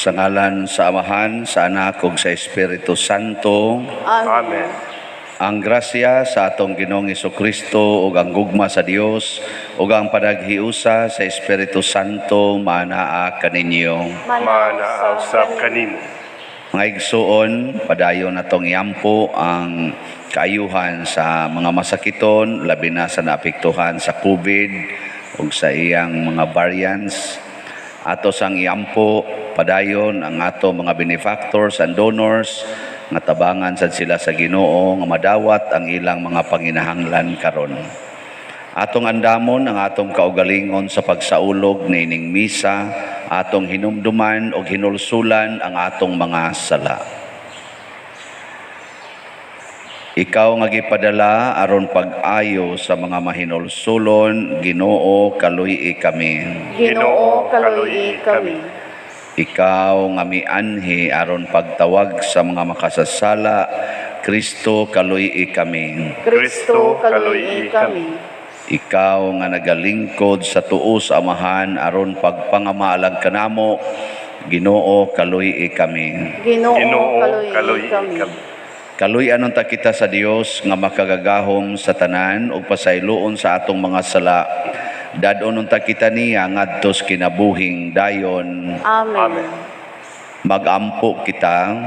Sa ngalan sa Amahan, sa Anak ug sa Espiritu Santo. Amen. Ang grasya sa atong Ginoong Jesucristo ug ang gugma sa Dios ug ang panaghiusa sa Espiritu Santo manaa kaninyo. Manaa usab kanimo. Mga igsuon, padayon natong iampo ang kaayuhan sa mga masakiton, labi na sa naapektuhan sa COVID ug sa iyang mga variants. Ato sang iampo, padayon ang ato mga benefactors and donors nga tabangan sad sila sa Ginoo nga madawat ang ilang mga panginahanglan karon. Atong andamon ang atong kaugalingon sa pagsaulog niining misa, atong hinumduman o hinulsulan ang atong mga sala. Ikaw nga gipadala aron pag-ayo sa mga mahinulsulon, Ginoo kaluy kami. Ginoo kaluy kami. Ikaw nga mianhi aron pagtawag sa mga makasasala, Kristo kaluy kami. Kristo kaluy kami. Ikaw nga nagalingkod sa tuo sa Amahan aron pagpangamalag kanamo, Ginoo kaluy kami. Ginoo kaluy kami. Kaluy anon ta kita sa Dios nga makagagahom sa tanan ug pasayloon sa atong mga sala. Dadon ta kita niya ngadto sa kinabuhing dayon. Amen. Magampo kita.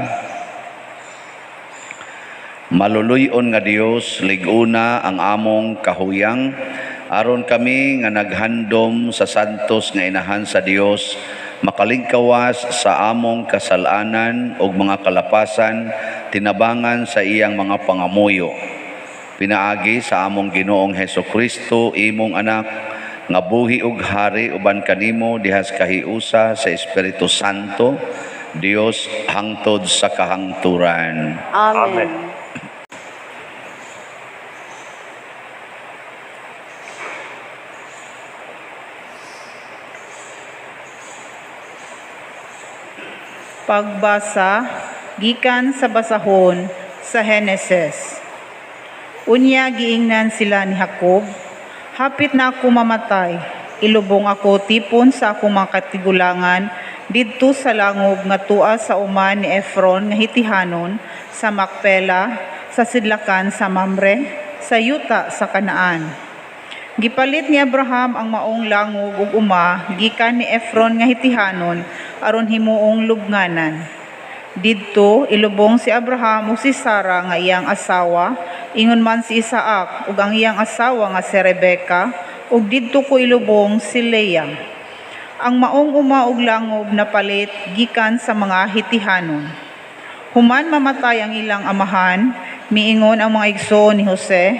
Maluluyon nga Dios, liguna ang among kahuyang aron kami nga naghandom sa santos nga inahan sa Dios, makalingkawas sa among kasalanan ug mga kalapasan, tinabangan sa iyang mga pangamuyo. Pinaagi sa among Ginoong Hesukristo, imong anak, nga buhi ug hari uban kanimo dihas kahiusa sa Espiritu Santo, Dios hangtod sa kahangturan. Amen. Pagbasa gikan sa basahon sa Heneses. Unya giingnan sila ni Jacob, hapit na ako mamatay, ilubong ako tipon sa akong mga katigulangan didto sa langob nga tua sa uman ni Efron nga Hitihanon, sa Makpela, sa sidlakan sa Mamre, sa yuta sa Kanaan. Gipalit ni Abraham ang maong langob ug uma gikan ni Efron nga Hitihanon aron himuong lubnganan. Didto ilubong si Abraham ug si Sara nga iyang asawa, ingon man si Isaac ug ang iyang asawa nga si Rebeka, ug didto ko ilubong si Leah. Ang maong uma ug langob napalit gikan sa mga Hitihanon. Human mamatay ang ilang amahan, miingon ang mga igsoon ni Jose,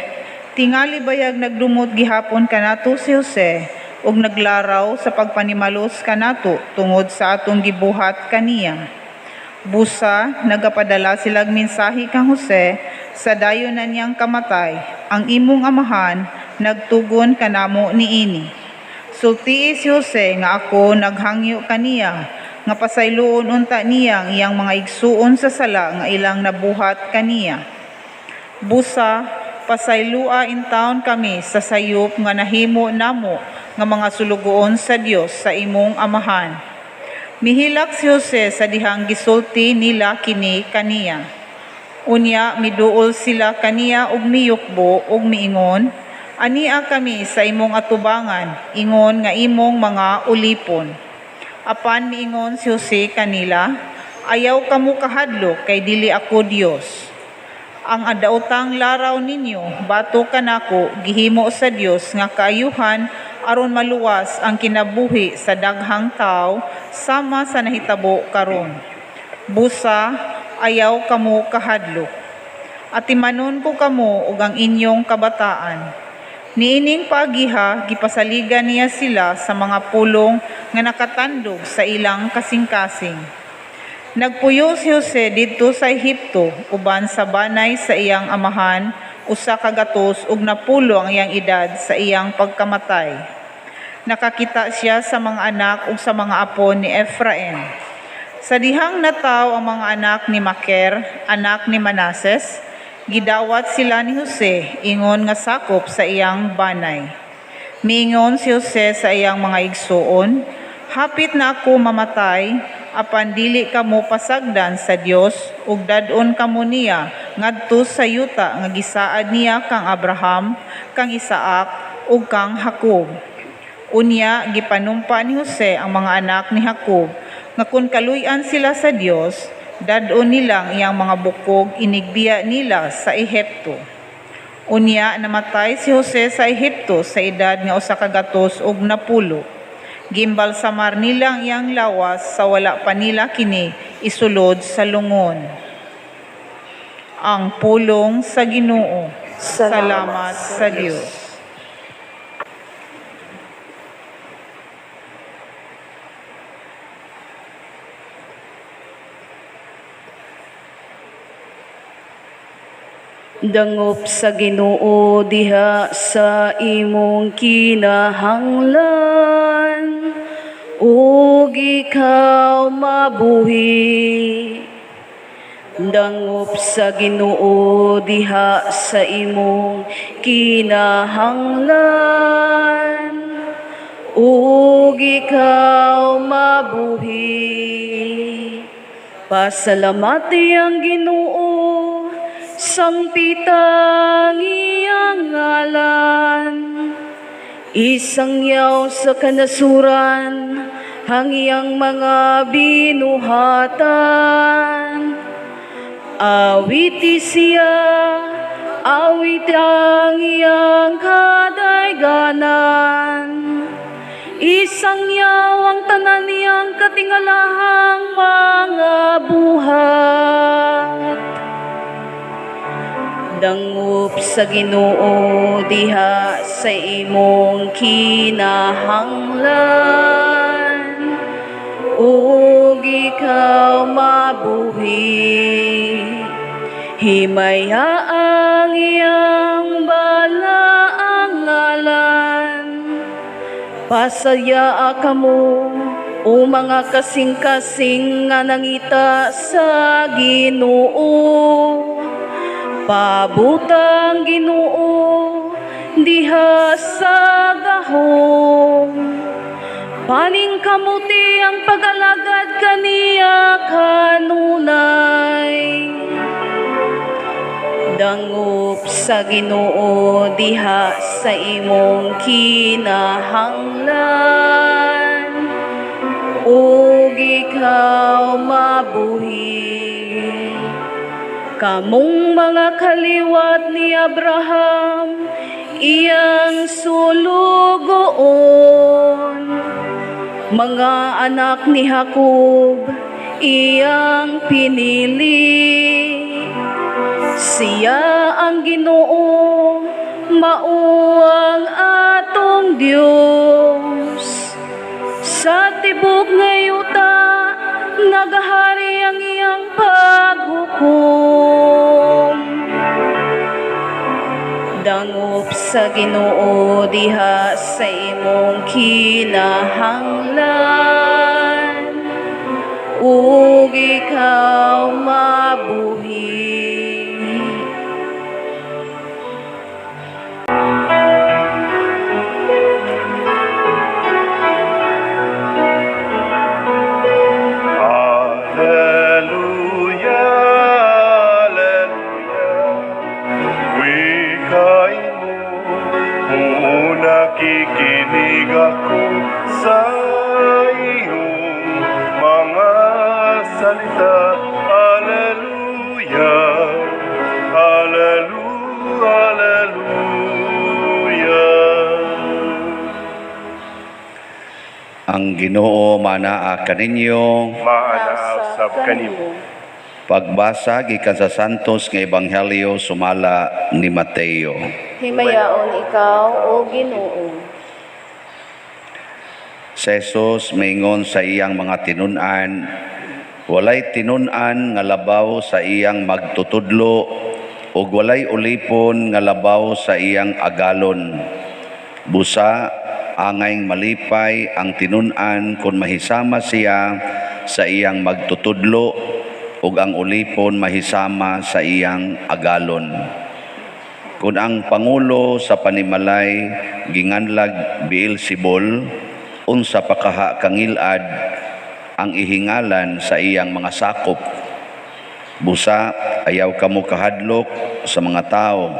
tingali bayag nagdumot gihapon kanato si Jose ug naglaraw sa pagpanimalos kanato tungod sa atong gibuhat kaniya. Busa nagapadala silang mensahe kang Jose sa dayon na niyang kamatay, ang imong amahan nagtugon kanamo niini. Sultii si Jose nga ako naghangyo kaniya nga pasayloon unta niya ang iyang mga igsuon sa sala nga ilang nabuhat kaniya. Busa pasaylua in taon kami sa sayop nga nahimo namo nga mga sulugoon sa Dios sa imong amahan. Mihilak si Jose sa dihang gisulti nila kini kaniya. Unya miduol sila kaniya ug miyukbo ug miingon, ania kami sa imong atubangan, ingon nga imong mga ulipon. Apan miingon si Jose kanila, ayaw kamo kahadlok kay dili ako Dios. Ang adaotang laraw ninyo, bato kanako, gihimo sa Dios nga kaayuhan aron maluwas ang kinabuhi sa daghang tao sama sa nahitabo karon. Busa, ayaw kamo kahadlok. At timanon ko kamo ug ang inyong kabataan. Niining paagiha, gipasaligan niya sila sa mga pulong nga nakatandog sa ilang kasing-kasing. Nagpuyo si Jose didto sa Ehipto uban sa banay sa iyang amahan, usa ka gatos ug napulo ang iyang edad sa iyang pagkamatay. Nakakita siya sa mga anak ug sa mga apo ni Efraim. Sa dihang nataw ang mga anak ni Maker, anak ni Manases, gidawat sila ni Jose, ingon nga sakop sa iyang banay. Miingon si Jose sa iyang mga igsuon, hapit na ako mamatay, apan dili kamo pasagdan sa Dios ug dadon kamo niya ngadto sa yuta nga gisaad niya kang Abraham, kang Isaac ug kang Jacob. Unya gipanumpa ni Jose ang mga anak ni Jacob nga kun kaluy-an sila sa Dios, dadon nilang iyang mga bukog inigbiya nila sa Ehipto. Unya namatay si Jose sa Ehipto sa edad nga 110 ug 10. Gimbalsamar nilang iyang lawas sa wala pa nila kini isulod sa lungon. Ang pulong sa Ginoo. Salamat sa Dios. Dangop sa Ginoo diha sa imong kinahanglan, ug ikaw mabuhi. Dangop sa Ginoo diha sa imong kinahanglan, ug ikaw mabuhi. Pasalamati ang Ginoo, sangpitang iyang ngalan, isangyaw sa kanasuran ang iyang mga binuhatan. Awiti siya, awit ang iyang kadayganan, isangyaw ang tanan niyang katingalahang mga buhat. Dangop sa Ginoo diha sa imong kinahanglan, ug ikaw mabuhi. Himaya ang iyang balaang ngalan, pasaya kamo o mga kasing-kasing nga nangita sa Ginoo. Pabutang Ginoo diha sa gahom, paning kamuti ang pag-alagad kaniya kanunay. Dangop sa Ginoo diha sa imong kinahanglan, ug ikaw mabuhi. Kamong mga kaliwat ni Abraham, iyang sulugoon. Mga anak ni Jacob, iyang pinili. Siya ang Ginoo, mauang atong Dios. Sa tibok nga yuta, nagahari ang iyang paghukom. Dangop sa Ginoo diha sa imong kinahanglan, ug ikaw mabuhi. Nakikinig ako sa iyong mga salita. Alleluia, Alleluia, Alleluia. Ang Ginoo manaa kaninyo. Maanaasab kanimo. Pagbasa gikan sa Santos nga Ebanghelyo sumala ni Mateo. Himayaon ikaw, O Ginoo. Si Jesus maingon sa iyang mga tinun-an, walay tinun-an nga labaw sa iyang magtutudlo ug walay ulipon nga labaw sa iyang agalon. Busa angayng malipay ang tinun-an kung mahisama siya sa iyang magtutudlo ug ang ulipon mahisama sa iyang agalon. Kung ang pangulo sa panimalay ginganlag Beelzebul, unsa pa kaha kangilad ang ihingalan sa iyang mga sakop. Busa, ayaw kamo kahadlok sa mga tao.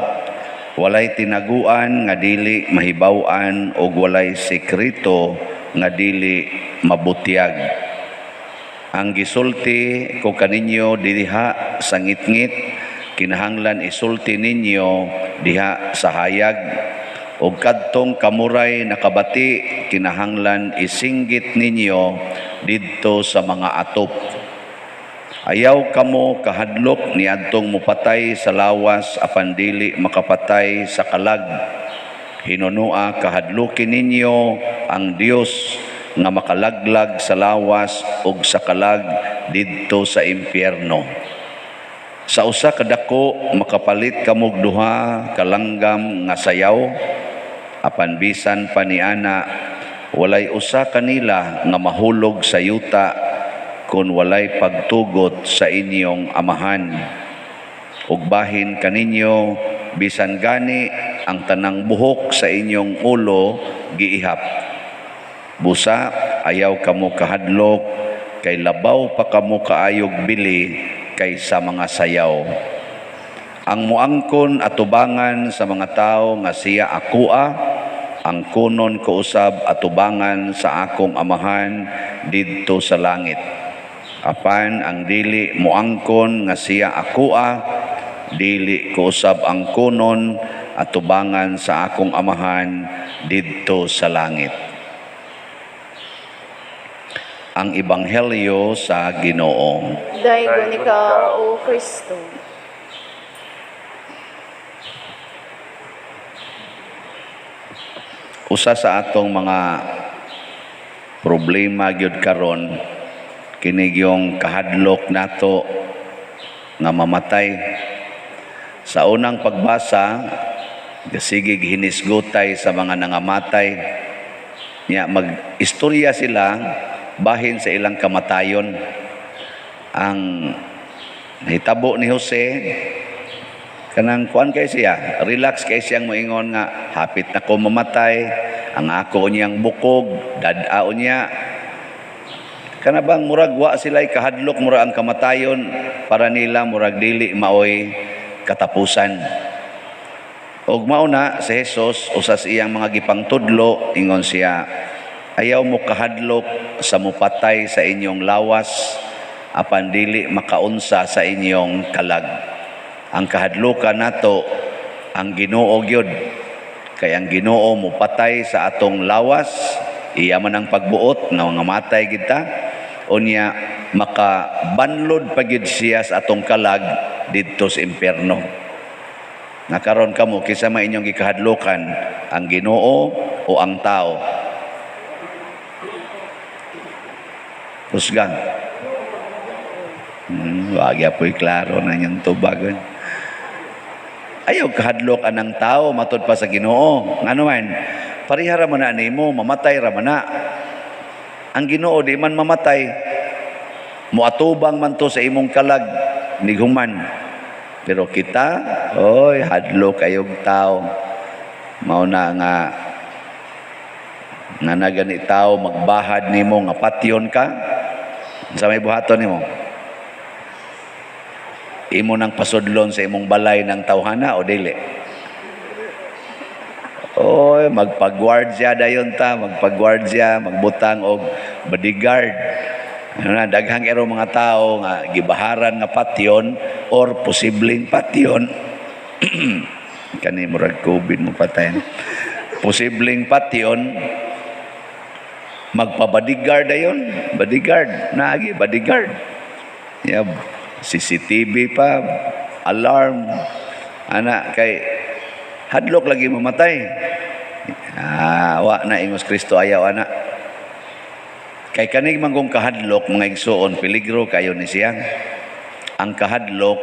Walay tinaguan nga dili mahibaw-an o walay sekreto nga dili mabutyag. Ang gisulti ko kaninyo diha sa ngitngit, kinahanglan isulti ninyo diha sa hayag. O kadtong kamuray nakabati, kinahanglan isinggit ninyo didto sa mga atop. Ayaw kamo kahadlok ni adtong mupatay sa lawas apan dili makapatay sa kalag. Hinunua kahadlukin ninyo ang Dios nga makalaglag sa lawas ug sa kalag didto sa impyerno. Sa usa ka dako makapalit kamog duha ka langgam nga sayaw, apan bisan pa niana walay usa kanila nga mahulog sa yuta kung walay pagtugot sa inyong amahan. Ug bahin kaninyo bisan gani ang tanang buhok sa inyong ulo giihap. Busa, ayaw kamo kahadlok, kay labaw pa kamo kaayog bili kaysa mga sayaw. Ang muangkon atubangan sa mga tao nga siya akua, ang kunon ko usab atubangan sa akong amahan didto sa langit. Apan ang dili muangkon nga siya akua, dili ko usab ang kunon atubangan sa akong amahan didto sa langit. Ang Ebanghelyo sa Ginoo. Daygon ikaw, O Kristo. Usa sa atong mga problema gyud karon kini yung kahadlok nato nga mamatay. Sa unang pagbasa, sige hinisgutay sa mga nangamatay. Nya mag-istorya sila bahin sa ilang kamatayon. Ang hitabo ni Jose kanang kuan kay siya, relax kay siyang moingon nga hapit na ko mamatay, ang ako niyang bukog, dadao niya. Kana bang murag wa sila'y kahadlok murag ang kamatayon para nila murag dili maoy katapusan. Og mauna si Jesus usas iyang mga gipangtudlo ingon siya, ayaw mo kahadlok sa mupatay sa inyong lawas apan dili makaunsa sa inyong kalag. Ang kahadlokan nato ang Ginoo gyud, kay ang Ginoo mupatay sa atong lawas, iya man ang pagbuot nga matay kita, unya makabanlod pagid siya sa atong kalag didto sa impyerno. Nakaron kamo kisa may inyong gikahadlokan, ang Ginoo o ang tao? Husgan. Wag apoy klaro na niyang tubagon. Ayaw kahadlok anang tao matud pa sa Ginoo. Ngano man, parihara man na nimo, mamatay ra man na. Ang Ginoo di man mamatay. Muatubang man to sa imong kalag ni human. Pero kita, oy, hadlok kayong tao. Mao na nga nagani tao magbahad nimo nga patyon ka. Sa may buhaton nimo. Imo nang pasudlon sa imong balay ng tawhana o dili? Oy, magpagwardya dayon ta, magpagwardya, magbutang og bodyguard. Ano na, daghang ero mga tao nga gibaharan nga patyon or posibleng patyon. Kani murag COVID mo patay. Posibleng patyon, magpa-bodyguard dayon, bodyguard, naagi bodyguard. Yeah. CCTV pa, alarm, ana kay hadlok lagi mamatay. Wa na ingos Kristo ayaw ana. Kay kanig manggong kahadlok mga igsoon peligro kayo ni siya. Ang kahadlok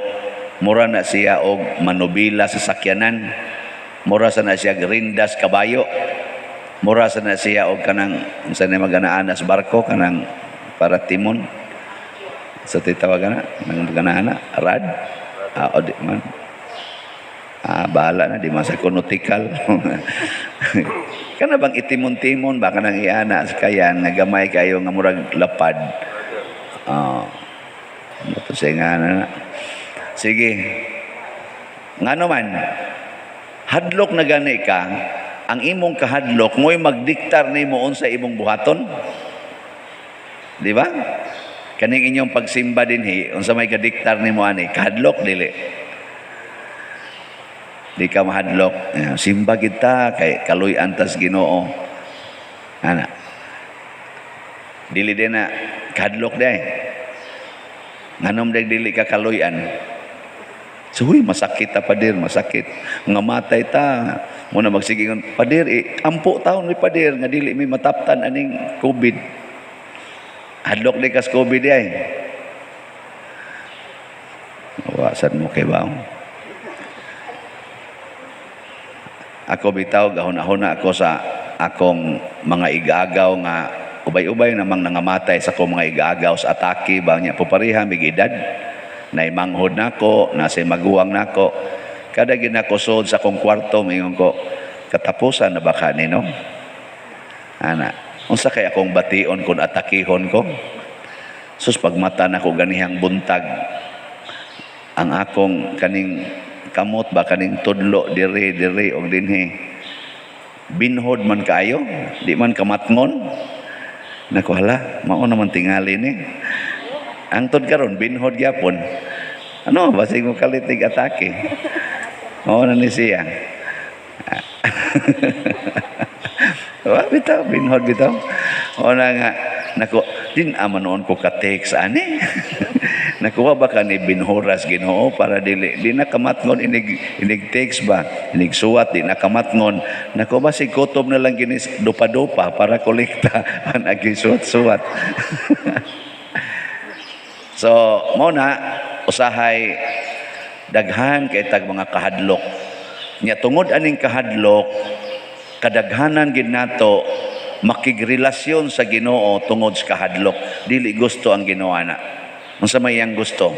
mura na siya og manubila sa sakyanan. Mura sa na siya rindas kabayo. Mura sa na siya og kanang unsa na maganaan sa barko kanang para timon. Sa titawagan na, nang ganana, rad, o di man. Bahala na, di man sa kunotikal. Kana bang itimon-timon, baka nang iana sa kayan, nga gamay kayo nga murag lapad. Oh. Ito siya nga na. Sige. Nga naman, hadlok na gani ka, ang imong kahadlok, mo'y magdiktar ni mo sa imong buhaton. Di ba? Kaning inyong pagsimba din, unsa may kadiktar ni mo ani, kahadlok, dili. Di ka mahadlok. Simba kita, kay kaluy antas Ginoo. Ana. Dili din na, kahadlok day. Nganom dili ka kaluyan. So, masakit ta padir, masakit. Nga matay ta. Muna magsigingon, padir, ampo taon ni padir, nga dili may mataptan aning COVID. Hadlok di kas COVID ay. Wasan mo kay baong. Ako bitaw, gahuna-huna ako sa akong mga igagaw nga ubay-ubay namang nangamatay sa akong mga igagaw sa atake ba niya pupariha mig edad na imanghod nako nasa maguwang nako kada ginakusod sa akong kwarto mingon ko katapusan na ba kanino ana unsa kay akong bation kun atakihon ko sus pagmata nako ganihang buntag ang akong kaning kamot ba kaning tudlo diri og dinhi binhod man kaayo di man kamatngon nako hala mao naman tingali ni angtod karon binhod gyapon ano basig mo kalitig atake mao na ni siya wa bitaw binhod bitaw o na nga nako din amanon ko ka text ani nakuha ba ka ni binhoras Ginoo para di na kamatngon inig text ba inig suwat di na kamatngon nako ba si kutob na lang ginis dupa-dupa para kolekta an agi suwat-suwat so mo na usahay daghan kay tag mga kahadlok nya tungod aning kahadlok kadaghanan gid nato makigrelasyon sa Ginoo tungod sa kahadlok dili gusto ang Ginoo ana unsa may yang gusto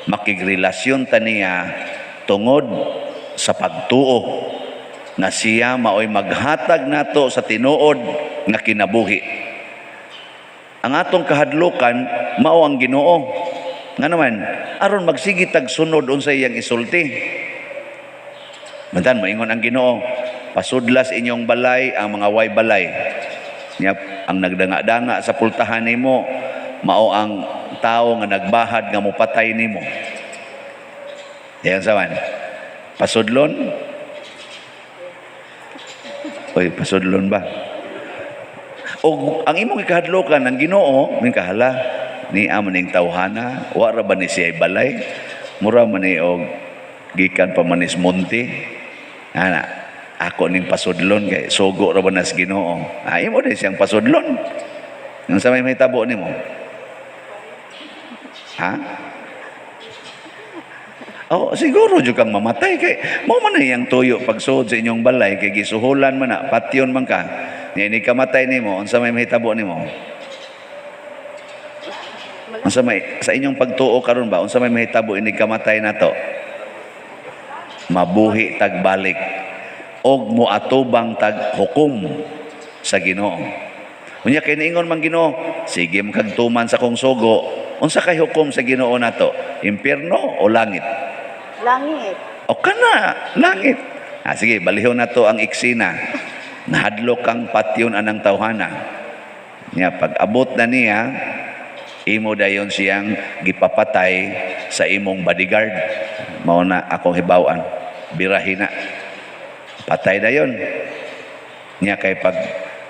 makigrelasyon ta niya tungod sa pagtuo na siya maoy maghatag nato sa tinuod nga kinabuhi ang atong kahadlokan mao ang Ginoo nga naman aron magsigi tag sunod unsay iyang isulti mantan moingon ang Ginoo pasudlas inyong balay ang mga way balay nya ang nagdanga-danga sa pultahan nimo mao ang tao nga nagbahad nga mopatay nimo. Yan saman. Pasudlon? Oy, pasudlon ba? O ang imong ikahadlokan ng Ginoo, ning kahala ni amaning tawhana, wa ra ba ni siya balay? Mura man ni og gikan pa manis monte. Ana, ako ning pasudlon kay sugo ra ba nas Ginoo. Ay mo din siyang pasudlon. Nang sa may tabo nimo. Ha? Oh, siguro jud kang mamatay kay mao man iyang tuyo pagsuod sa inyong balay kay gisuhulan man na patyon man ka. Ni kamatay nimo unsa may mahitabo nimo? Unsa may sa inyong pagtuo karon ba unsa may mahitabo ini kamatay nato? Mabuhi tagbalik og moatubang tag hukom sa Ginoo. Unya kay niingon man Ginoo, sige makagtuman sa kong sugo. Unsa kay hukom sa Ginoo nato? Impierno o langit? Langit. O kana, langit. Sige, balihon nato ang eksena. Nahadlok kang patyon anang tawhana. Nya pag abot na niya, imo dayon siyang gipapatay sa imong bodyguard. Mao na akong hibaw-an. Birahin na. Patay dayon. Nya kay pag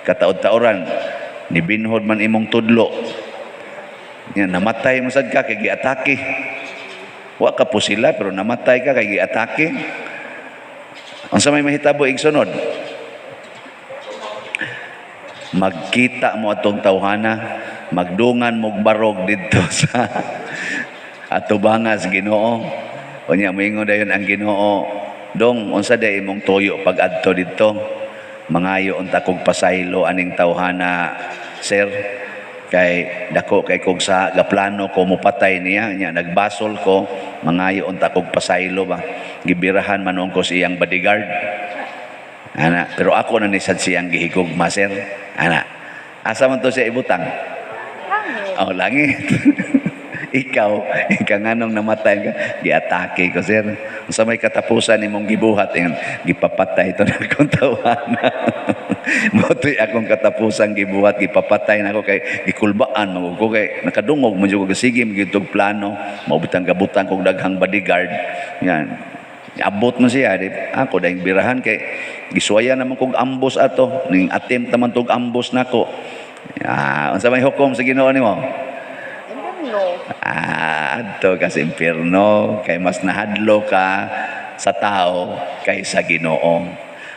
kataod-taoran, nibinhod man imong tudlo. Nya namatay mo sad ka kay giatake. Wa ka po sila pero namatay ka kay giatake. Unsa may mahitabo igsunod? Magkita mo atong tawhana, magdungan mo barog didto sa atubangas Ginoo. Unya moingon dayon ang Ginoo, dong unsa day imong tuyo pag adto didto? Mangayo unta kog pasaylo aning tawhana, sir. Kay dako kay kog sa gaplano ko mopatay niya nya nagbasol ko mangayo unta kog pasaylo ba gibirahan manon ko siyang bodyguard ana pero ako na ni sad siyang gihigugma sir ana asa man to siya ibutang Langit. oh langit ikaw nganong namatay ka, giatake ko sir. Sa may katapusan imong gibuhat yung gipapatay to na akong tawanan. Motoy akong katapusan gibuhat, gipapatay na ako kay gikulbaan mo ko kay nakadungog mo jud ko sige magitog plano, maubutang gabutan kog daghang bodyguard. Yan. Abot mo siya, di ako dahil birahan kay giswaya naman kog ambos ato, ning attempt naman tog ambos nako. Unsa may hukom sa Ginoo nimo? No. Adto ka sa impyerno kay mas nahadlo ka sa tao kaysa Ginoo.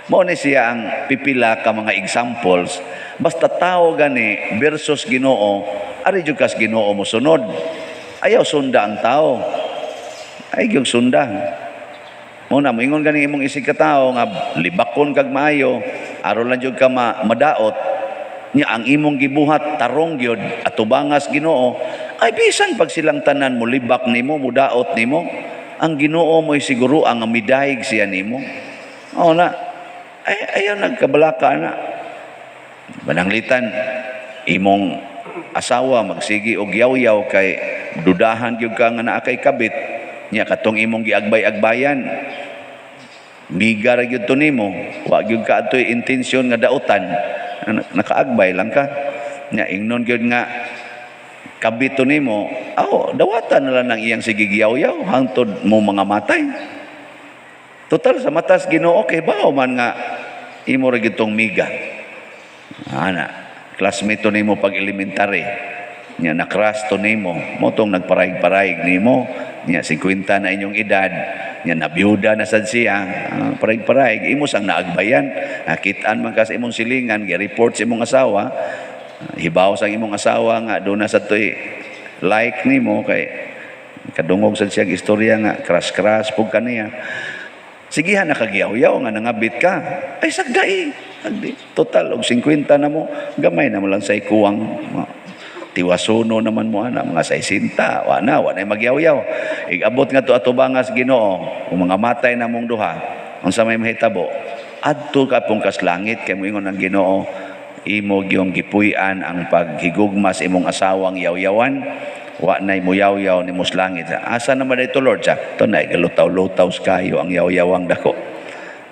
Mao ni siya ang pipila ka mga examples. Basta tao gani versus Ginoo, ari jud kas Ginoo mo sunod. Ayaw sunda ang tao. Ay gyud sunda. Mao na moingon gani imong isig ka tao nga libakon kag maayo, aron lang jud ka madaot. Nya ang imong gibuhat tarong gyud atubangas Ginoo. Ay bisan pag silang tanan mo libak nimo, mudaot nimo, ang Ginoo mo siguro ang midayeg siya nimo. Oo na. Ay ayaw nagkabalaka na. Bananglitan imong asawa magsigi og yaw-yaw kay dudahan gyud ka nga naa kay kabit. Nya katong imong giagbay-agbayan. Miga ra gyud to nimo, wa gyud ka atoy intensyon nga daotan. Nakaagbay lang ka. Nya ingnon gyud nga kabito nimo, dawatan na lang ng iyang sigigyaw-yaw hangtod mo mga matay. Total sa matas Ginoo kay bao man nga imo ra gitong miga. Ana, classmate to nimo pag elementary. Nya nakras to nimo, mo tong nagparayg-parayg nimo. Nya 50 na inyong edad. Nya nabiyuda na sad siya. Parayg-parayg imo sang naagbayan. Nakitaan man ka sa imong silingan, gi-report sa imong asawa. Hibaw sa imong asawa nga doon na sa to'y like nimo kay kadungog sa siya istorya nga crash pug kaniya. Sigihan nakagyaw-yaw nga nangabit ka. Ay sagday. Total og 50 na mo, gamay na mo lang sa ikuwang tiwasuno naman mo ana mga 60. Wa na magyaw-yaw. Igabot nga to atubangas Ginoo, kung mga matay na mong duha. Unsa may mahitabo? Adto ka pong kas langit kay moingon ang Ginoo. Imo gyung gipuy-an ang paghigugmas imong asawang yaw-yawan, wa nay mo yaw-yaw ni muslangit. Asa naman ito Lord sa to na galutaw-lutaw kayo ang yaw-yawang dako.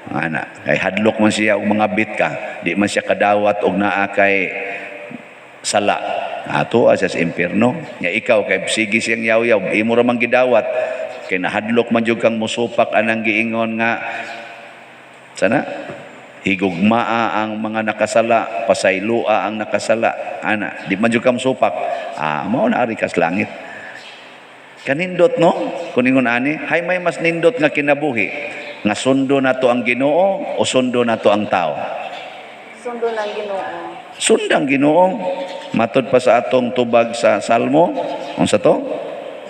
Ana kay hadlok man siya og mga bit ka, di man siya kadawat og naa kay sala. Ato sa impierno. Nya ikaw kay sige siyang yaw-yaw, imo ra man gidawat kay nahadlok man jud kang musupak anang giingon nga sana higugmaa ang mga nakasala, pasaylua ang nakasala. Ana, di man jud kam supak. Mao na ari kas langit. Kanindot no? Kuningon ani, hay may mas nindot nga kinabuhi. Nga sundo nato ang Ginoo o sundo nato ang tao? Sundo ng Ginoo. Sundang Ginoo. Matod pa sa atong tubag sa Salmo. Unsa to?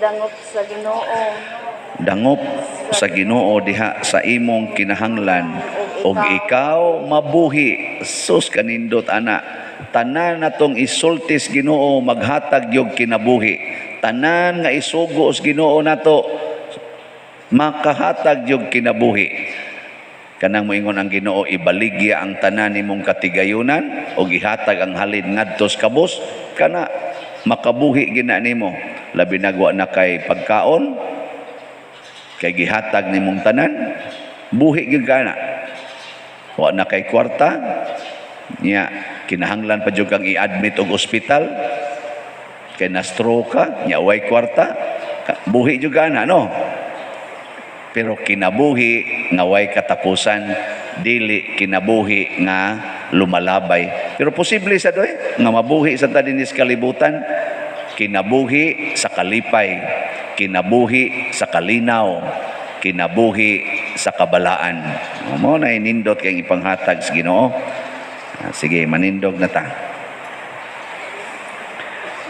Dangop sa Ginoo. Dangop sa Ginoo diha sa imong kinahanglan. Og ikaw mabuhi. Sus kanindot ana. Tanan natong isultis Ginoo maghatag yog kinabuhi. Tanan nga isugo os Ginoo nato makahatag yog kinabuhi. Kanang moingon ang Ginoo ibaligya ang tanan nimong katigayunan og ihatag ang halin ngadto sa kabus kana makabuhi gina nimo. Labi nagwa na kay pagkaon kay gihatag nimong tanan buhi gyud kana. Wa na kay kwarta nya kinahanglan pa jud kang i-admit og ospital kay na-stroke ka nya way kwarta buhi jud kana no. Pero kinabuhi nga way katapusan dili kinabuhi nga lumalabay. Pero posible sa doy nga mabuhi sa tadinis kalibutan, kinabuhi sa kalipay, kinabuhi sa kalinaw, kinabuhi sa kabalaan. Mao na inindot kay ipanghatag sa Ginoo. Sige, manindog na ta.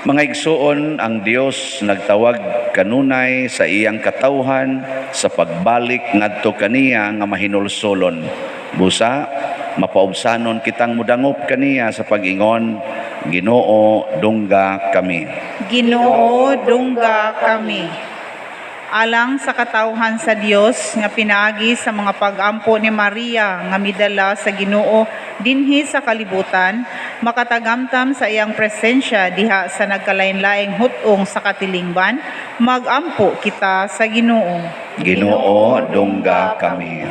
Mga igsuon, ang Dios nagtawag kanunay sa iyang katawhan sa pagbalik ngadto kaniya nga mahinulsolon. Busa, mapaubsanon kitang mudangop kaniya sa pag-ingon, Ginoo, dungga kami. Ginoo, dungga kami. alang sa katawhan sa Dios nga pinaagi sa mga pag-ampo ni Maria nga midala sa Ginoo dinhi sa kalibutan, makatagamtam sa iyang presensya diha sa nagkalain-laing hutong sa katilingban, magampo kita sa Ginoo. Ginoo, dungga kami.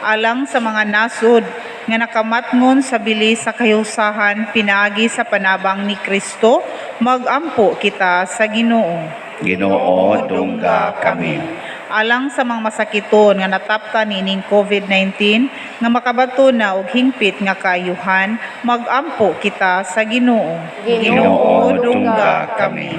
Alang sa mga nasud nga nakamatngon sa bilis sa kahiusahan pinaagi sa panabang ni Kristo, magampo kita sa Ginoo. Ginoo, dungga kami. Alang sa mga masakiton nga nataptan nining COVID-19 nga makabato na og hingpit nga kaayuhan, magampo kita sa Ginoo. Ginoo, dungga kami.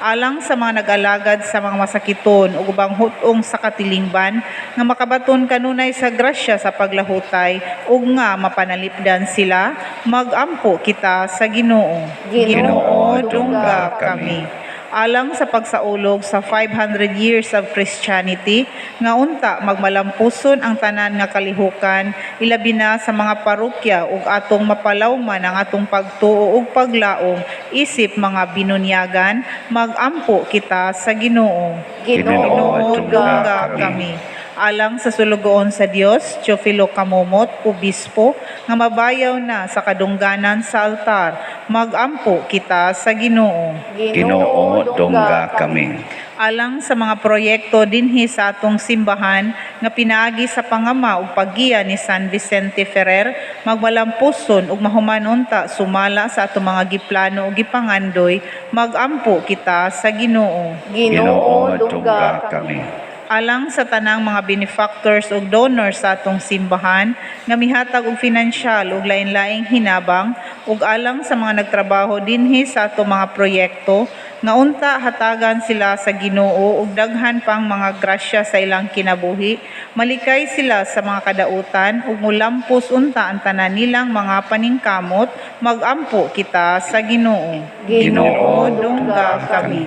Alang sa mga nag-alagad sa mga masakiton ug ubang hutong sa katilingban nga makabaton kanunay sa grasya sa paglahutay ug nga mapanalipdan sila, magampo kita sa Ginoo. Ginoo, dungga kami. Alang sa pagsaulog sa 500 years of Christianity, nga unta magmalampuson ang tanan nga kalihukan, ilabi na sa mga parokya ug atong mapalawman ang atong pagtuo ug paglaom isip mga binunyagan, magampo kita sa Ginoo. Ginoo, dungga kami. Alang sa sulugoon sa Dios, Teofilo Kamomot, Obispo, nga mabayaw na sa kadungganan sa altar, magampo kita sa Ginoo. Ginoo, dungga kami. Alang sa mga proyekto dinhi sa atong simbahan nga pinaagi sa pangama ug paggiya ni San Vicente Ferrer, magmalampuson ug mahumanunta sumala sa atong mga giplano ug gipangandoy, magampo kita sa Ginoo. Ginoo, dungga kami. Alang sa tanang mga benefactors ug donors sa atong simbahan nga mihatag og pinansyal ug lain-laing hinabang ug alang sa mga nagtrabaho dinhi sa atong mga proyekto nga unta hatagan sila sa Ginoo ug daghan pang mga grasya sa ilang kinabuhi, malikay sila sa mga kadautan ug mulampos unta ang tanan nilang mga paningkamot, magampo kita sa Ginoo. Ginoo, dungga kami.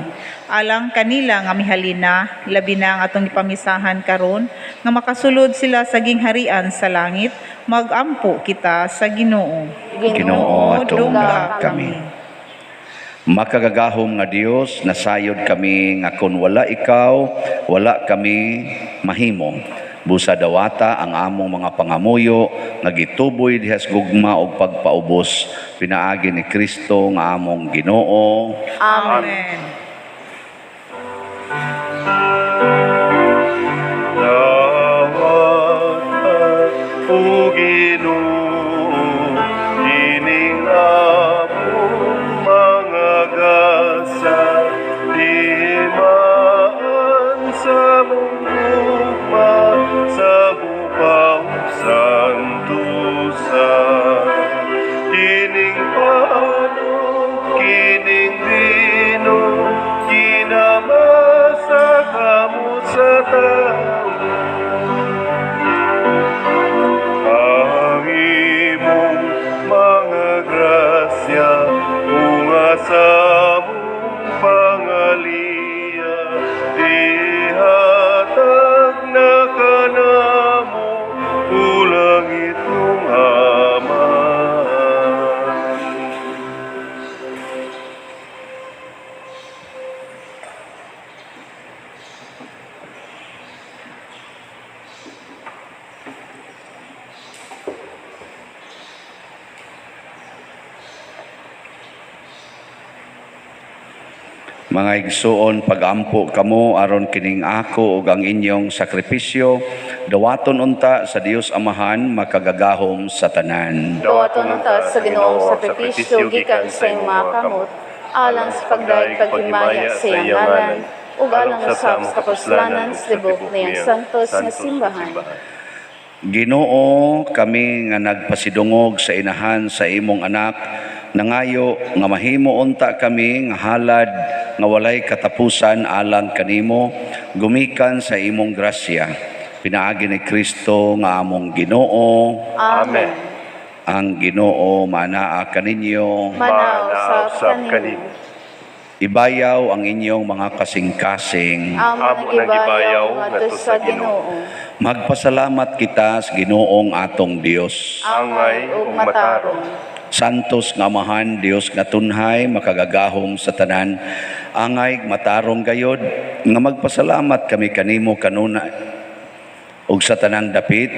Alang kanila nga mihalina, labi na ang atong ipamisahan karon nga makasulod sila sa gingharian sa langit, magampo kita sa Ginoo. Ginoo, dungga kami. Makagagahom nga Dios, nasayod kami nga kun wala ikaw, wala kami mahimo. Busa dawata ang among mga pangamuyo nga gituboy diha sa gugma og pagpaubos pinaagi ni Kristo nga among Ginoo. Amen. O Ginoo, kining among mga gasa, timaan sa mong gugma, sa bupaw santusan. Kining paano, kining dino, kinamasa kamot sa tao. Ang imong mga grasya, bunga sa mong pangaliya, ihatag na kanamo, ulangit mong Ama. Mga igsuon, pagampo kamo aron kining ako ug ang inyong sakripisyo, dawaton unta sa Dios Amahan makagagahom sa tanan. Dawaton unta sa Ginoong sakripisyo gikan sa iyong mga kamot, alang sa pagdayeg paghimaya sa iyang ngalan, ug alang sa kapuslanan sa libok na iyang santos nga simbahan. Ginoo, kami nga nagpasidungog sa inahan sa imong anak, nangayo nga mahimo unta kami nga halad nga walay katapusan alang kanimo, gumikan sa imong grasya. Pinaagi ni Kristo nga among Ginoo. Amen. Ang Ginoo manaa kaninyo. Manaw sa kanimo. Ibayaw ang inyong mga kasing-kasing. Amo nagibayaw nga sa Ginoo. Magpasalamat kita sa Ginoong atong Dios. Angay ug matarong. Santos nga Amahan, Dios nga tunhay, makagagahom sa tanan, angay matarong gayod, nga magpasalamat kami kanimo kanuna, ug sa tanang dapit,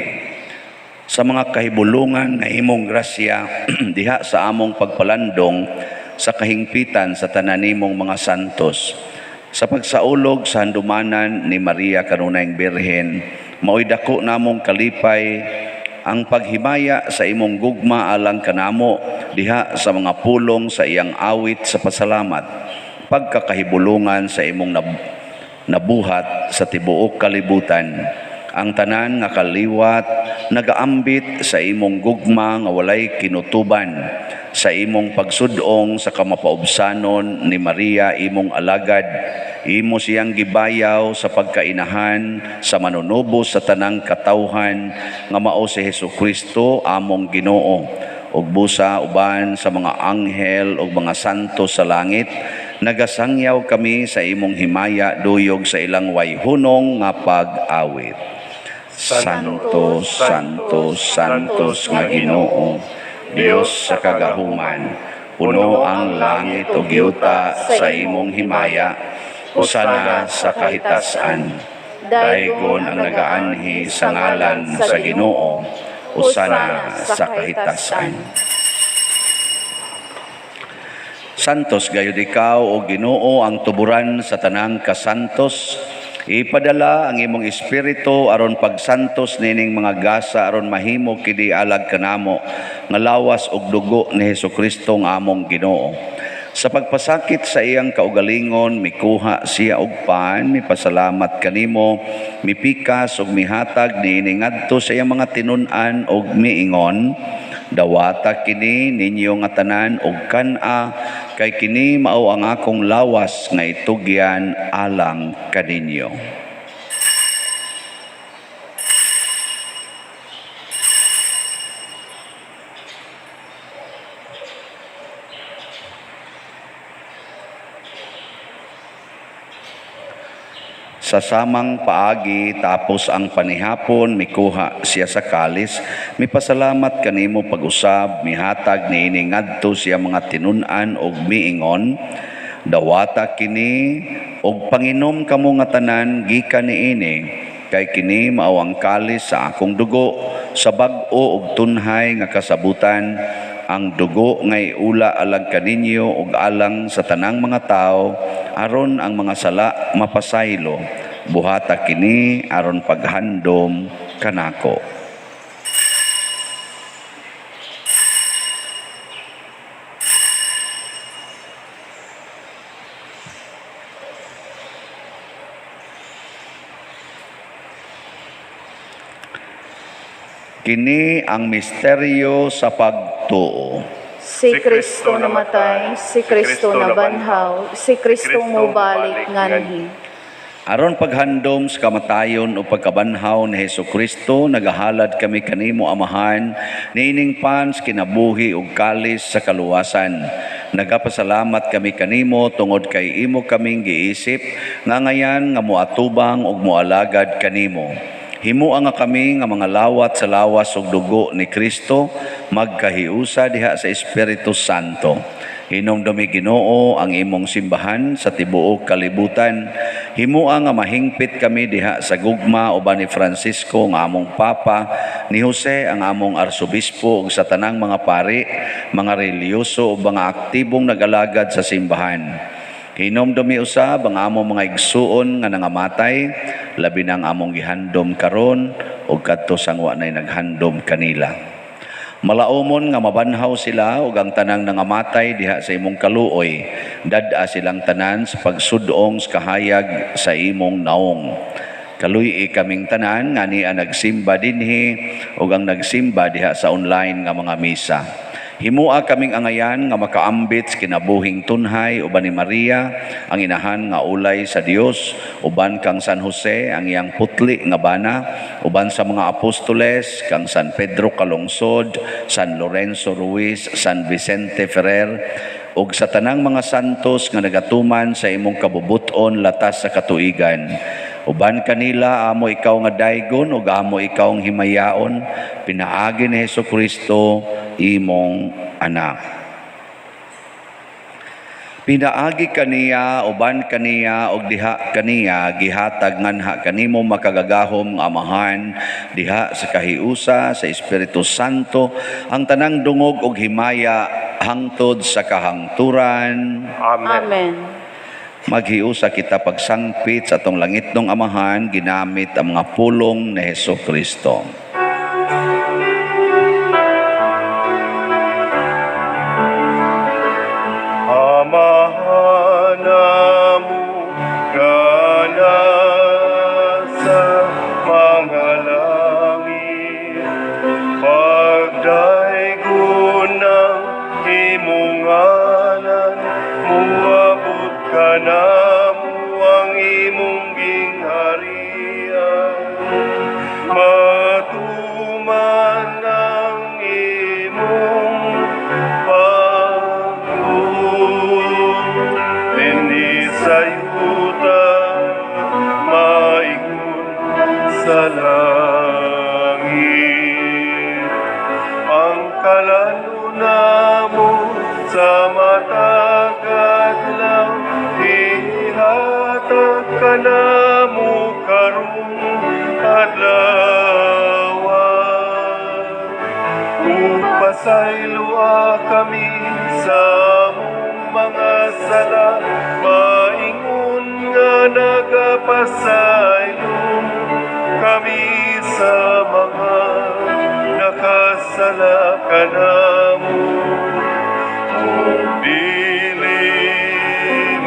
sa mga kahibulungan nga imong grasya, diha sa among pagpalandong, sa kahingpitan sa tanan nimong mga santos. Sa pagsaulog sa handumanan ni Maria kanunayng Birhen, maoy dako namong kalipay ang paghimaya sa imong gugma alang kanamo diha sa mga pulong sa iyang awit sa pasalamat, pagkakahibulungan sa imong nabuhat sa tibuok kalibutan. Ang tanan nga kaliwat nagaambit sa imong gugma nga walay kinutuban, sa imong pagsudong sa kamapaubsanon ni Maria imong alagad. Imo siyang gibayaw sa pagkainahan sa manunubo sa tanang katawhan nga mao si Hesukristo among Ginoo, ug busa uban sa mga anghel ug mga santo sa langit. Nagasangyaw kami sa imong himaya duyog sa ilang wayhunong nga pag-awit. Santos, Santos, Santos nga Ginoo, Dios sa kagahuman, puno ang langit ug yuta sa imong himaya. Usana sa kahitasan, daygon ang nagaanhi sa ngalan sa Ginoo. Usana sa kahitasan. Santos gayud ikaw o Ginoo ang tuburan sa tanang kasantos. Ipadala ang imong espiritu aron pagsantos nining mga gasa aron mahimo kini alag kanamo nga lawas ug dugo ni Hesukristo nga among Ginoo. Sa pagpasakit sa iyang kaugalingon, mikuha siya og pan, mipasalamat kanimo, mipikas ug mihatag niini ngadto sa iyang mga tinun-an ug miingon, dawata kini ninyo nga tanan ug kan-a, kay kini mao ang akong lawas nga itugyan alang kaninyo. Sa samang paagi tapos ang panihapon mikuha siya sa kalis, mipasalamat kanimo pag-usab, mihatag niini ngadto siya mga tinun-an ug miingon, dawata kini ug panginom kamo nga tanan gikan niini, kay kini mao ang kalis sa akong dugo, sa bag-o ug tunhay nga kasabutan, ang dugo ngay ula alag kaninyo ug alang sa tanang mga tao aron ang mga sala mapasaylo. Buhata kini aron paghandom kanako. Kini ang misteryo sa pagtuo. Si Kristo namatay, si Kristo nabanhaw, si Kristo mubalik nganhi. Aron paghandom sa kamatayon o pagkabanhaw ni Hesukristo, nagahalad kami kanimo Amahan, niining pans kinabuhi ug kalis sa kaluwasan. Nagapasalamat kami kanimo tungod kay imo kaming giisip, nga ngayan nga moatubang ug moalagad kanimo. Himuang nga kami nga mga lawat sa lawas ug dugo ni Kristo, magkahiusa diha sa Espiritu Santo. Hinumdumi Ginoo ang imong simbahan sa tibuok kalibutan. Himua nga mahingpit kami diha sa gugma uban ni Francisco nga among Papa, ni Jose ang among Arsobispo ug sa tanang mga pari, mga reliyoso ug mga aktibong nag-alagad sa simbahan. Hinumdumi usab ang among mga igsuon nga nangamatay, labi nang among gihandom karon ug kadto sang wa nay naghandom kanila. Malaumon nga mabanhaw sila ug ang tanang nangamatay diha sa imong kaluoy, dad-a silang tanan sa pagsudong sa kahayag sa imong naong. Kaluy kaming tanan nga niya nagsimba dinhi ug ang nagsimba diha sa online nga mga misa. Himua kaming angayan nga makaambit sa kinabuhing tunhay uban ni Maria, ang inahan nga ulay sa Dios, uban kang San Jose ang iyang putli nga bana, uban sa mga apostoles kang San Pedro Calungsod, San Lorenzo Ruiz, San Vicente Ferrer, ug sa tanang mga santos nga nagatuman sa imong kabubuton latas sa katuigan. Uban kanila amo ikaw nga daygon ug amo ikaw ang himayaon, pinaagi ni Hesukristo imong anak. Pinaagi kaniya, uban kaniya, og diha kaniya, gihatag nganha kanimo makagagahom nga amahan, diha sa kahiusa, sa Espiritu Santo, ang tanang dungog og himaya, hangtod sa kahangturan. Amen. Amen. Maghiusa kita pagsangpit sa atong langitnong amahan, ginamit ang mga pulong ni Hesukristo. Amahanamu gana sa mga langit, pagdaigon ng imong ngalan, muabot ka namo ang imong gingharian, matuman ang imong sayuta maingon sa langit, ang kalano namo sa matagad lang, ihatag ka namo karong adlawan, upasayloa kami sa mga sala, maingon nga nagapasaylong kami sa mga nakasala kanamo. O dili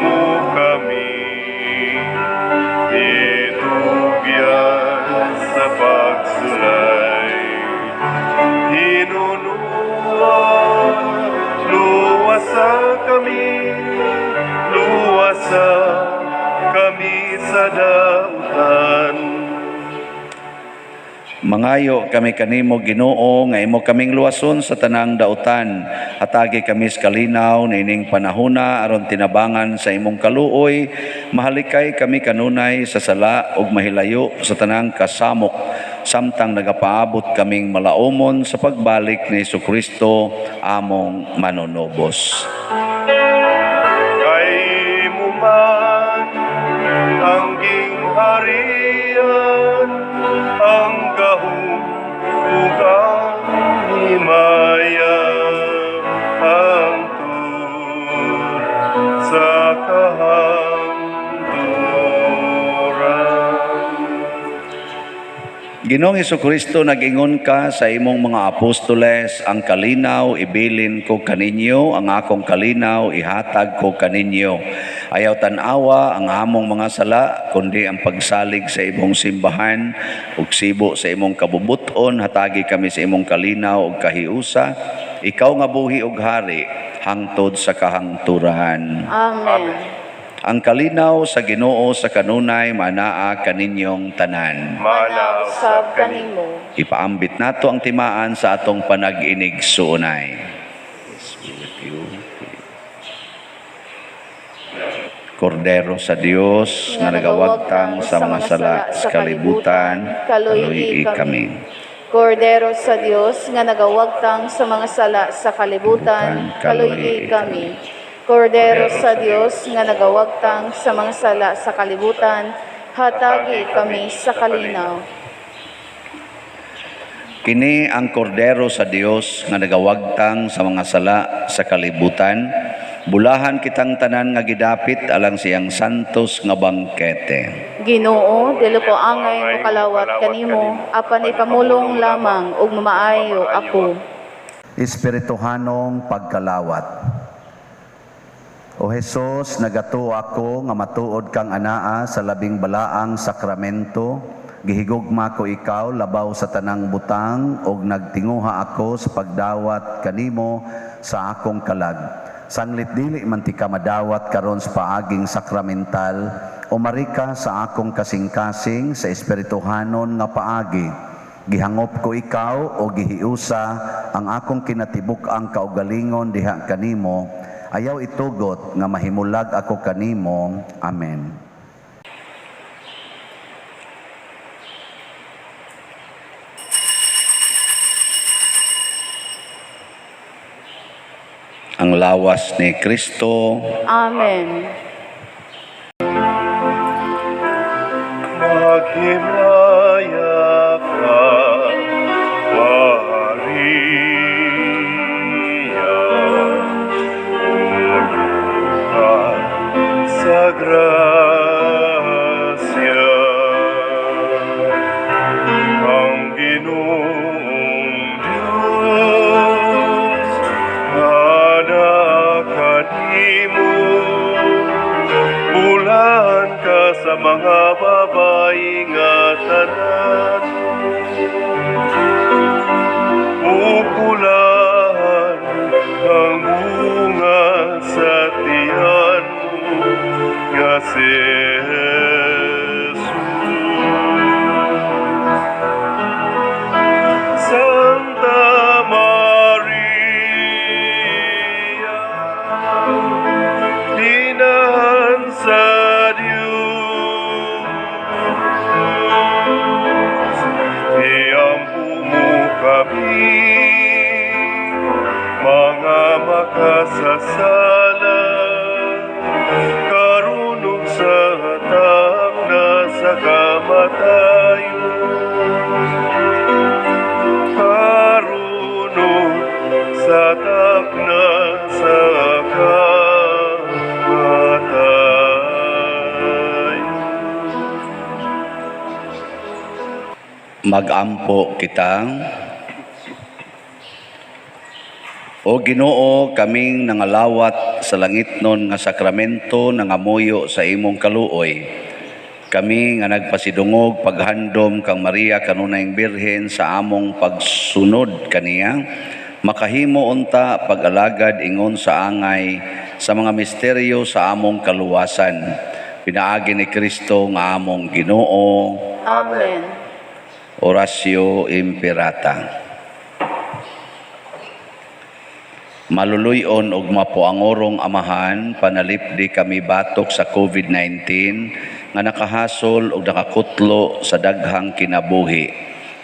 mo kami itugyan sa pagsulay, hinunuan luwasa kami sa dautan. Mangayo kami kanimo Ginoo nga imo kaming luwason sa tanang dautan. Hatagi kami sa kalinaw na ining panahona aron tinabangan sa imong kaluoy. Mahalikay kami kanunay sa sala ug mahilayo sa tanang kasamok, samtang nagapaabot kaming malaumon sa pagbalik ni Hesukristo among manunubos. Kay mo man ang gingharian, ang gahom ug ang himaya, hangtod sa kahangturan. Ginoong Hesukristo, nag-ingon ka sa imong mga apostoles, ang kalinaw ibilin ko kaninyo, ang akong kalinaw ihatag ko kaninyo. Ayaw tanawa ang among mga sala, kundi ang pagsalig sa imong simbahan, ug sibo sa imong kabubuton, hatagi kami sa imong kalinaw ug kahiusa. Ikaw nga buhi ug hari, hangtod sa kahangturahan. Amen. Ang kalinaw sa Ginoo sa kanunay manaa kaninyong tanan. Manawsab kanimo. Ipaambit nato ang timaan sa atong panag-inig suunay. Kordero sa Dios nga nagawagtang sa mga sala sa kalibutan, kaluyi kami. Kordero sa Dios nga nagawagtang sa mga sala sa kalibutan, kaluyi kami. Kordero sa Dios nga nagawagtang sa mga sala sa kalibutan, hatagi kami sa kalinaw. Kini ang kordero sa Dios nga nagawagtang sa mga sala sa kalibutan. Bulahan kitang tanan nga gidapit alang siyang santos nga bangkete. Ginoo, dili ko angay mo kalawat kanimo, apan ipamulong lamang ug mamaayo ako. Espirituhanong pagkalawat. O Jesus, nagato ako nga matuod kang anaa sa labing balaang sakramento. Gihigugma ko ikaw labaw sa tanang butang ug nagtinguha ako sa pagdawat kanimo sa akong kalag. Sanglit dili man ti ka madawat karon sa paaging sakramental, o marika sa akong kasing-kasing sa espirituhanon nga paagi. Gihangop ko ikaw o gihiusa ang akong kinatibuk ang kaugalingon diha kanimo. Ayaw itugot nga mahimulag ako kanimo. Amen. ang lawas ni Kristo, Amen. Maghimaya ka, Maria, umuha sa grasya. Ang Ginoong Diyos, anak kanimo, bulan ka sa mga babae nga tanan. Upulan ang bunga sa tiyan mo nga si Jesus. Santa Maria, Dinahan sa Diyos, iampu mo kami, mga makasasala, karunong sa hatak na sa kamatayon. Karunong sa takna sa kamatayon. mag-ampo kitang. O Ginoo, kaming nangalawat sa langitnon nga sakramento nangamuyo sa imong kaluoy. Kami nga nagpasidungog paghandom kang Maria kanunayng Birhen sa among pagsunod kaniya, makahimo unta pag-alagad ingon sa angay sa mga misteryo sa among kaluwasan. Pinaagi ni Kristo nga among Ginoo. Amen. Oratio Imperata. Maluluyon og mapuangorong amahan, panalipdi kami batok sa COVID-19 nga nakahasol og nakakutlo sa daghang kinabuhi.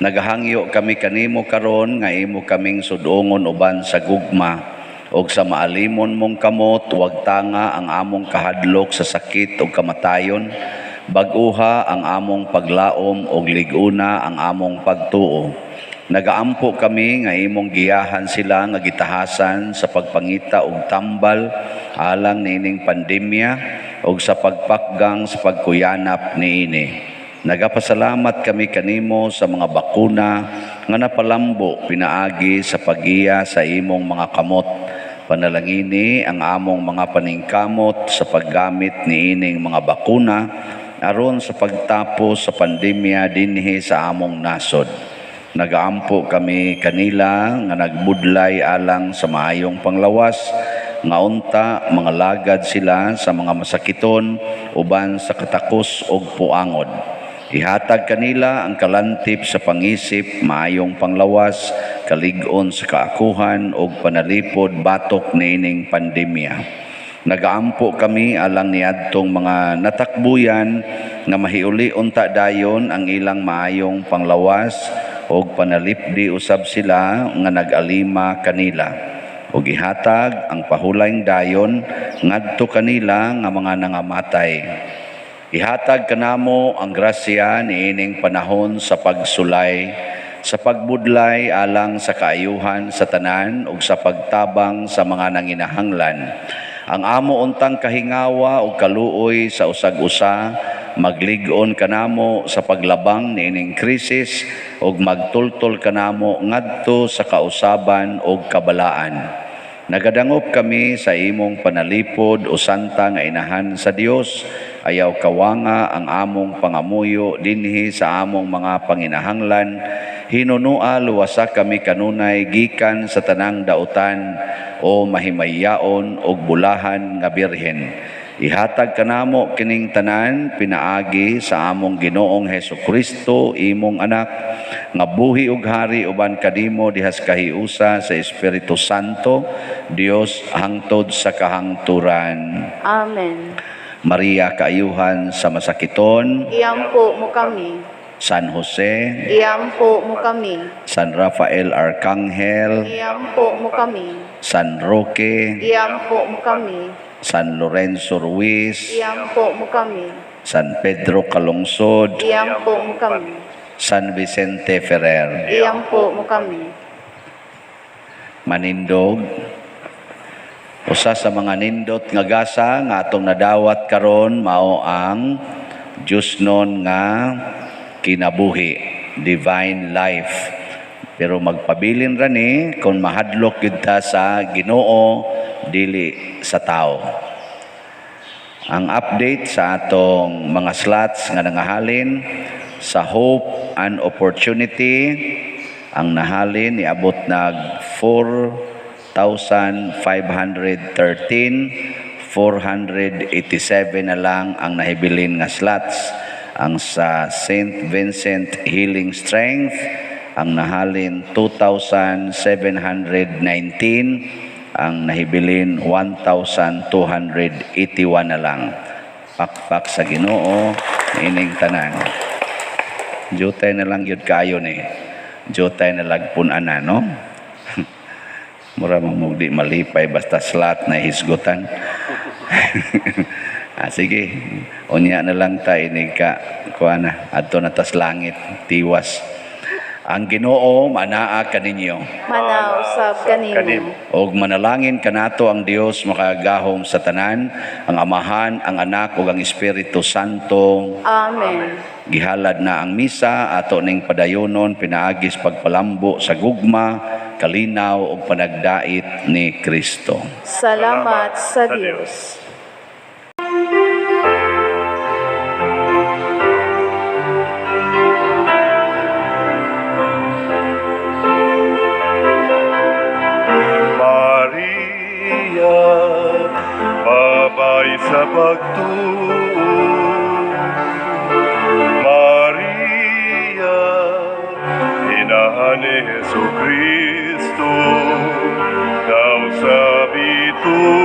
Nagahangyo kami kanimo karon nga imo kaming sudongon uban sa gugma og sa maalimon mong kamot wag tanga ang among kahadlok sa sakit ug kamatayon. Bag-uha ang among paglaom og liguna ang among pagtuo. Nagaampo kami nga imong giyahan sila nga gitahasan sa pagpangita og tambal alang nining pandemya og sa pagpakgang sa pagkuyanap niini. Nagapasalamat kami kanimo sa mga bakuna nga napalambo pinaagi sa pagiya sa imong mga kamot. Panalangini ang among mga paningkamot sa paggamit niining mga bakuna aron sa pagtapos sa pandemya dinhi sa among nasod. Nagaampo kami kanila nga nagbudlay alang sa maayong panglawas nga unta mga lagad sila sa mga masakiton uban sa katakos ug puangod. Ihatag kanila ang kalantip sa pangisip, maayong panglawas, kalig-on sa kaakuhan ug panalipod batok niining pandemya. Nagaampo kami alang niadtong mga natakbuyan nga mahiuli unta dayon ang ilang maayong panglawas og panalipdi usab sila nga nag-alima kanila. Og ihatag ang pahulayng dayon ngadto kanila nga mga nangamatay. Ihatag kanamo ang grasya niining panahon sa pagsulay, sa pagbudlay alang sa kaayuhan sa tanan ug sa pagtabang sa mga nanginahanglan. Ang amo untang kahingawa ug kaluoy sa usag-usa maglig-on kanamo sa paglabang niining krisis ug magtultol kanamo ngadto sa kausaban ug kabalaan. Nagadangop kami sa imong panalipod o santa nga inahan sa Dios, ayaw kawanga ang among pangamuyo dinhi sa among mga panginahanglan. Hinunua luwasa kami kanunay gikan sa tanang dautan o mahimayaon og bulahan nga birhen. Ihatag kanamo kining tanan pinaagi sa among Ginoong Hesukristo imong anak nga buhi ug hari uban kadimo dihas kahiusa sa Espiritu Santo, Dios hangtod sa kahangturan. Amen. Maria kaayuhan sa masakiton, Iampo mo kami. San Jose, Iampo mo kami. San Rafael Arcangel, Iampo mo kami. San Roque, Iampo mo kami. San Lorenzo Ruiz, Iampo mo kami. San Pedro Calungsod, Iampo mo kami. San Vicente Ferrer, Iampo mo kami. Manindog. Usa sa mga nindot nga gasa nga atong nadawat karon mao ang Diyos nun nga kinabuhi, divine life. Pero magpabilin ra ni kung mahadlok gyud ta sa Ginoo dili sa tao. Ang update sa atong mga slots nga nangahalin sa Hope and Opportunity, ang nahalin niabot nag 4,513, 487 na lang ang nahibilin nga slots. Ang sa St. Vincent Healing Strength, ang nahalin 2,719, ang nahibilin 1,281 na lang. Pakpak sa Ginoo, ining tanan. Jutay na lang yun kayo ni. Jutay na lagpunan na, no? Mura mamugdi malipay basta slot na hisgutan. Sige, unya na lang ta inig ka kuana adto na tas langit tiwas. Ang Ginoo manaa kaninyo. Manaw sab kanimo. Og manalangin kanato ang Dios makagahom sa tanan, ang Amahan, ang Anak ug ang Espiritu Santo. Amen. Gihalad na ang misa ato ning padayonon pinaagis pagpalambo sa gugma, kalinaw ug panagdait ni Kristo. Salamat sa Dios. Maria, babay sa pagtuo. Maria, inahan ni Jesu Kristo, daw sa bituon.